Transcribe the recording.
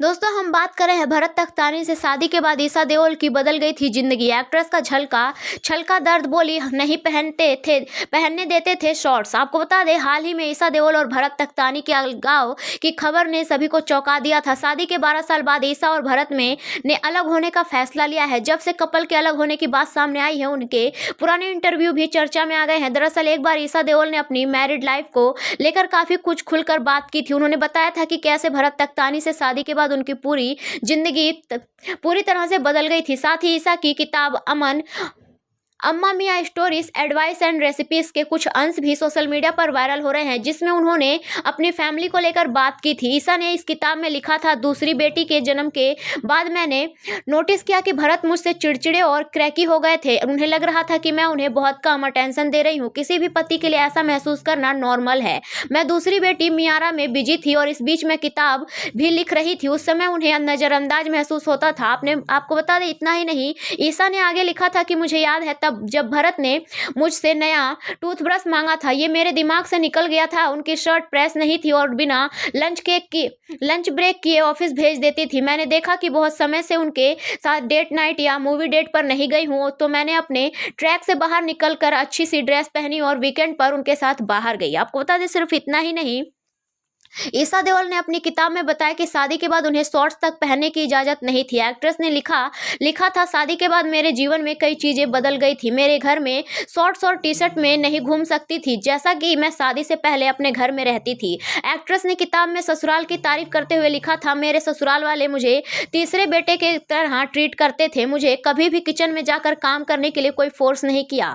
दोस्तों हम बात कर रहे हैं भरत तख्तानी से। शादी के बाद ईशा देओल की बदल गई थी जिंदगी। एक्ट्रेस का छलका दर्द बोली नहीं पहनने देते थे शॉर्ट्स। आपको बता दें, हाल ही में ईशा देओल और भरत तख्तानी के अलगाव की खबर ने सभी को चौंका दिया था। शादी के 12 साल बाद ईशा और भरत ने अलग होने का फैसला लिया है। जब से कपल के अलग होने की बात सामने आई है, उनके पुराने इंटरव्यू भी चर्चा में आ गए हैं। दरअसल एक बार ईशा देओल ने अपनी मैरिड लाइफ को लेकर काफी कुछ खुलकर बात की थी। उन्होंने बताया था कि कैसे भरत तख्तानी से शादी के बाद उनकी पूरी जिंदगी पूरी तरह से बदल गई थी। साथ ही ईशा की किताब अम्मा मियाँ स्टोरीज एडवाइस एंड रेसिपीज के कुछ अंश भी सोशल मीडिया पर वायरल हो रहे हैं, जिसमें उन्होंने अपनी फैमिली को लेकर बात की थी। ईशा ने इस किताब में लिखा था, दूसरी बेटी के जन्म के बाद मैंने नोटिस किया कि भरत मुझसे चिड़चिड़े और क्रैकी हो गए थे। उन्हें लग रहा था कि मैं उन्हें बहुत कम अटेंशन दे रही हूँ। किसी भी पति के लिए ऐसा महसूस करना नॉर्मल है। मैं दूसरी बेटी मियारा में बिजी थी और इस बीच में किताब भी लिख रही थी। उस समय उन्हें नजरअंदाज महसूस होता था। आपको बता दें, इतना ही नहीं, ईशा ने आगे लिखा था कि मुझे याद है जब भरत ने मुझसे नया टूथब्रश मांगा था, ये मेरे दिमाग से निकल गया था। उनकी शर्ट प्रेस नहीं थी और बिना लंच ब्रेक किए ऑफिस भेज देती थी। मैंने देखा कि बहुत समय से उनके साथ डेट नाइट या मूवी डेट पर नहीं गई हूँ, तो मैंने अपने ट्रैक से बाहर निकलकर अच्छी सी ड्रेस पहनी और वीकेंड पर उनके साथ बाहर गई। आपको बता दें, सिर्फ इतना ही नहीं, ईशा देओल ने अपनी किताब में बताया कि शादी के बाद उन्हें शॉर्ट्स तक पहनने की इजाजत नहीं थी। एक्ट्रेस ने लिखा था, शादी के बाद मेरे जीवन में कई चीजें बदल गई थी। मेरे घर में शॉर्ट्स और टी शर्ट में नहीं घूम सकती थी, जैसा कि मैं शादी से पहले अपने घर में रहती थी। एक्ट्रेस ने किताब में ससुराल की तारीफ करते हुए लिखा था, मेरे ससुराल वाले मुझे तीसरे बेटे के तरह ट्रीट करते थे। मुझे कभी भी किचन में जाकर काम करने के लिए कोई फोर्स नहीं किया।